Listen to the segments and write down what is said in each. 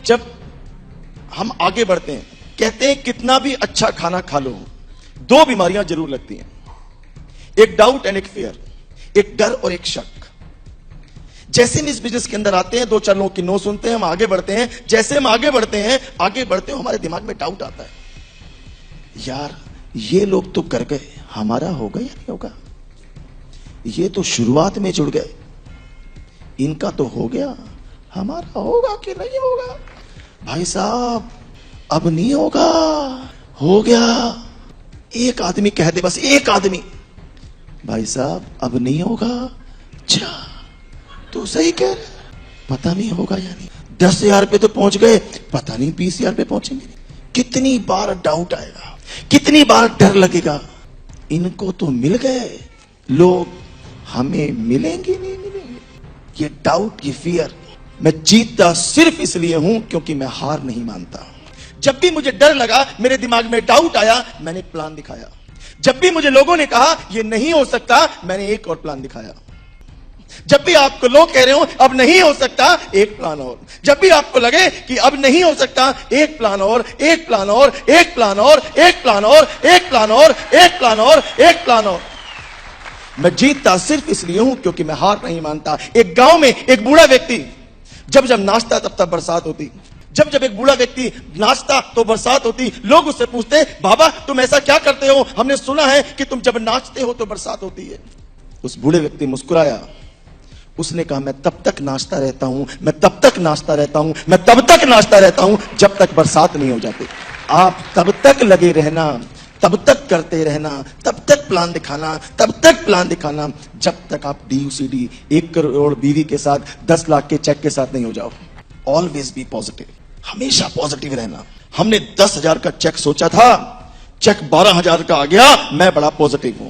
जब हम आगे बढ़ते हैं, कहते हैं कितना भी अच्छा खाना खा लो, दो बीमारियां जरूर लगती हैं, एक डाउट एंड एक फेयर, एक डर और एक शक। जैसे हम इस बिजनेस के अंदर आते हैं, दो चार लोगों की नो सुनते हैं, हम आगे बढ़ते हैं। जैसे हम आगे बढ़ते हैं हमारे दिमाग में डाउट आता है, यार ये लोग तो कर गए, हमारा होगा या नहीं होगा? ये तो शुरुआत में जुड़ गए, इनका तो हो गया, हमारा होगा कि नहीं होगा? भाई साहब अब नहीं होगा, हो गया। एक आदमी कह दे, बस एक आदमी, भाई साहब अब नहीं होगा, अच्छा तो सही कह रहे, पता नहीं होगा या नहीं। 10,000 पे तो पहुंच गए, पता नहीं 20,000 पे पहुंचेंगे। कितनी बार डाउट आएगा, कितनी बार डर लगेगा। इनको तो मिल गए, लोग हमें मिलेंगे नहीं मिलेंगे। ये डाउट, ये फियर। मैं जीतता सिर्फ इसलिए हूं क्योंकि मैं हार नहीं मानता। जब भी मुझे डर लगा, मेरे दिमाग में डाउट आया, मैंने प्लान दिखाया। जब भी मुझे लोगों ने कहा ये नहीं हो सकता, मैंने एक और प्लान दिखाया। जब भी आपको लोग कह रहे हो अब नहीं हो सकता, एक प्लान और। जब भी आपको लगे कि अब नहीं हो सकता, एक प्लान और, एक प्लान और, एक प्लान और, एक प्लान और, एक प्लान और, एक प्लान और, एक प्लान और। मैं जीतता सिर्फ इसलिए हूं क्योंकि मैं हार नहीं मानता। एक गांव में एक बूढ़ा व्यक्ति जब जब नाचता तब तब बरसात होती। जब जब एक बूढ़ा व्यक्ति नाचता तो बरसात होती। लोग उससे पूछते, बाबा तुम ऐसा क्या करते हो? हमने सुना है कि तुम जब नाचते हो तो बरसात होती है। उस बूढ़े व्यक्ति मुस्कुराया, उसने कहा मैं तब तक नाचता रहता हूं, मैं तब तक नाचता रहता हूं, मैं तब तक नाचता रहता हूं जब तक बरसात नहीं हो जाती। आप तब तक लगे रहना, तब तक करते रहना, तब तक प्लान दिखाना, तब तक प्लान दिखाना, जब तक आप DUCD 1 करोड़ बीवी के साथ 10 लाख के चेक के साथ नहीं हो जाओ। ऑलवेज बी पॉजिटिव, हमेशा पॉजिटिव रहना। हमने 10,000 का चेक सोचा था, चेक 12,000 का आ गया, मैं बड़ा पॉजिटिव हूं।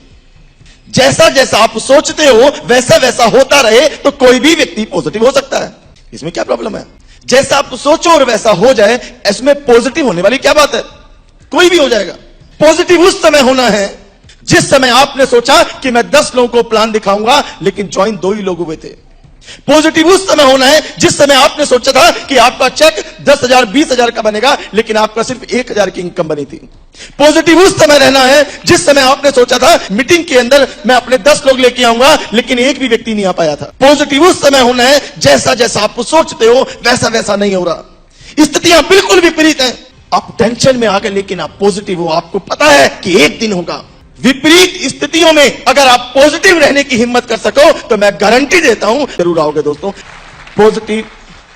जैसा जैसा आप सोचते हो वैसा वैसा होता रहे तो कोई भी व्यक्ति पॉजिटिव हो सकता है। इसमें क्या प्रॉब्लम है? जैसा आप सोचो और वैसा हो जाए, इसमें पॉजिटिव होने वाली क्या बात है? कोई भी हो जाएगा। पॉजिटिव उस समय होना है जिस समय आपने सोचा कि मैं 10 लोगों को प्लान दिखाऊंगा, लेकिन ज्वाइन 2 ही लोग हुए थे। पॉजिटिव उस समय होना है जिस समय आपने सोचा था कि आपका चेक 10,000 20,000 का बनेगा, लेकिन आपका सिर्फ 1,000 की इनकम बनी थी। पॉजिटिव उस समय रहना है जिस समय आपने सोचा था मीटिंग के अंदर मैं अपने 10 लोग लेके आऊंगा, लेकिन एक भी व्यक्ति नहीं आ पाया था। पॉजिटिव उस समय होना है जैसा जैसा आप सोचते हो वैसा वैसा नहीं हो रहा। स्थितियां बिल्कुल विपरीत हैं। आप टेंशन में आ गए, लेकिन आप पॉजिटिव हो, आपको पता है कि एक दिन होगा। विपरीत स्थितियों में अगर आप पॉजिटिव रहने की हिम्मत कर सको तो मैं गारंटी देता हूं जरूर आओगे दोस्तों, पॉजिटिव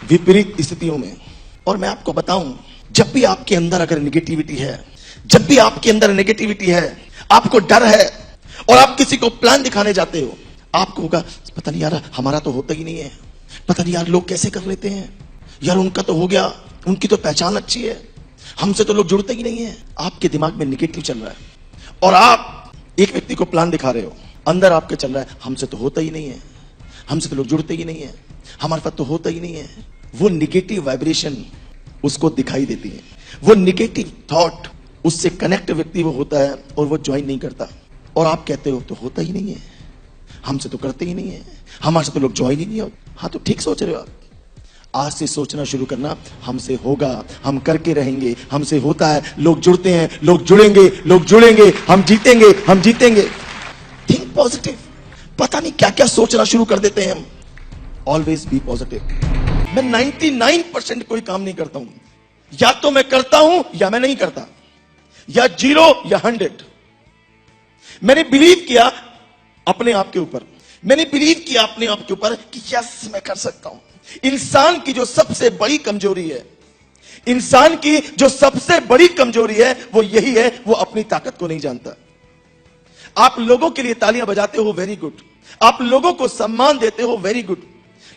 विपरीत स्थितियों में। और मैं आपको बताऊं, जब भी आपके अंदर अगर नेगेटिविटी है, जब भी आपके अंदर नेगेटिविटी है, आपको डर है और आप किसी को प्लान दिखाने जाते हो, आपको होगा पता नहीं यार हमारा तो होता ही नहीं है, पता नहीं यार लोग कैसे कर लेते हैं, यार उनका तो हो गया, उनकी तो पहचान अच्छी है, हमसे तो लोग जुड़ते ही नहीं है। आपके दिमाग में नेगेटिव चल रहा है और आप एक व्यक्ति को प्लान दिखा रहे हो, अंदर आपके चल रहा है हमसे तो होता ही नहीं है, हमसे तो लोग जुड़ते ही नहीं है, हमारे पास तो होता ही नहीं है। वो निगेटिव वाइब्रेशन उसको दिखाई देती है, वो निगेटिव थॉट उससे कनेक्ट व्यक्ति वो होता है और वो ज्वाइन नहीं करता। और आप कहते हो तो होता ही नहीं है, हमसे तो करते ही नहीं है, हमारे से तो लोग ज्वाइन ही नहीं होते। हाँ तो ठीक सोच रहे हो आप। आज से सोचना शुरू करना, हमसे होगा, हम करके रहेंगे, हमसे होता है, लोग जुड़ते हैं, लोग जुड़ेंगे, लोग जुड़ेंगे, हम जीतेंगे, हम जीतेंगे। Think positive. पता नहीं क्या क्या सोचना शुरू कर देते हैं हम। Always be positive. मैं 99% कोई काम नहीं करता हूं, या तो मैं करता हूं या मैं नहीं करता, या 0 या 100। मैंने बिलीव किया अपने आप के ऊपर, मैंने बिलीव किया अपने आप के ऊपर कि यस मैं कर सकता हूं। इंसान की जो सबसे बड़ी कमजोरी है, इंसान की जो सबसे बड़ी कमजोरी है वो यही है, वो अपनी ताकत को नहीं जानता। आप लोगों के लिए तालियां बजाते हो, वेरी गुड, आप लोगों को सम्मान देते हो, वेरी गुड,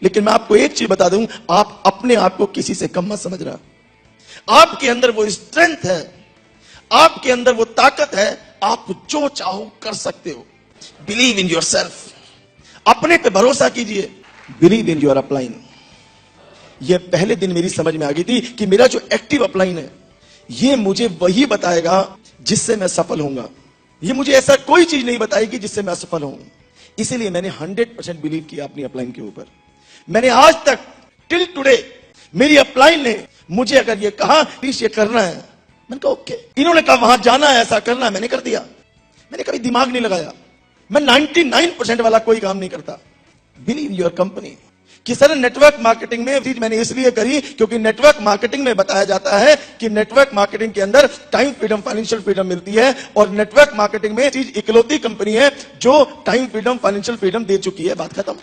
लेकिन मैं आपको एक चीज बता दूं, आप अपने आप को किसी से कम मत समझ रहा। आपके अंदर वो स्ट्रेंथ है, आपके अंदर वो ताकत है, आप जो चाहो कर सकते हो। बिलीव इन योरसेल्फ, अपने पे भरोसा कीजिए। Believe in your upline. यह पहले दिन मेरी समझ में आ गई थी कि मेरा जो एक्टिव अपलाइन है ये मुझे वही बताएगा जिससे मैं सफल होऊंगा, ये मुझे ऐसा कोई चीज नहीं बताएगी जिससे मैं असफल हूं। इसीलिए मैंने 100% बिलीव किया अपनी अपलाइन के ऊपर। मैंने आज तक टिल टुडे मेरी अपलाइन ने मुझे अगर ये कहा प्लीज ये करना है, मैंने कहा ओके। इन्होंने कहा वहां जाना है, ऐसा करना है, मैंने कर दिया। मैंने कभी दिमाग नहीं लगाया। मैं 99% वाला कोई काम नहीं करता। Believe your company. कि सर नेटवर्क मार्केटिंग में चीज मैंने इसलिए करी क्योंकि नेटवर्क मार्केटिंग में बताया जाता है कि नेटवर्क मार्केटिंग के अंदर टाइम फ्रीडम, फाइनेंशियल फ्रीडम मिलती है, और नेटवर्क मार्केटिंग में चीज इकलौती कंपनी है जो टाइम फ्रीडम, फाइनेंशियल फ्रीडम दे चुकी है। बात खत्म।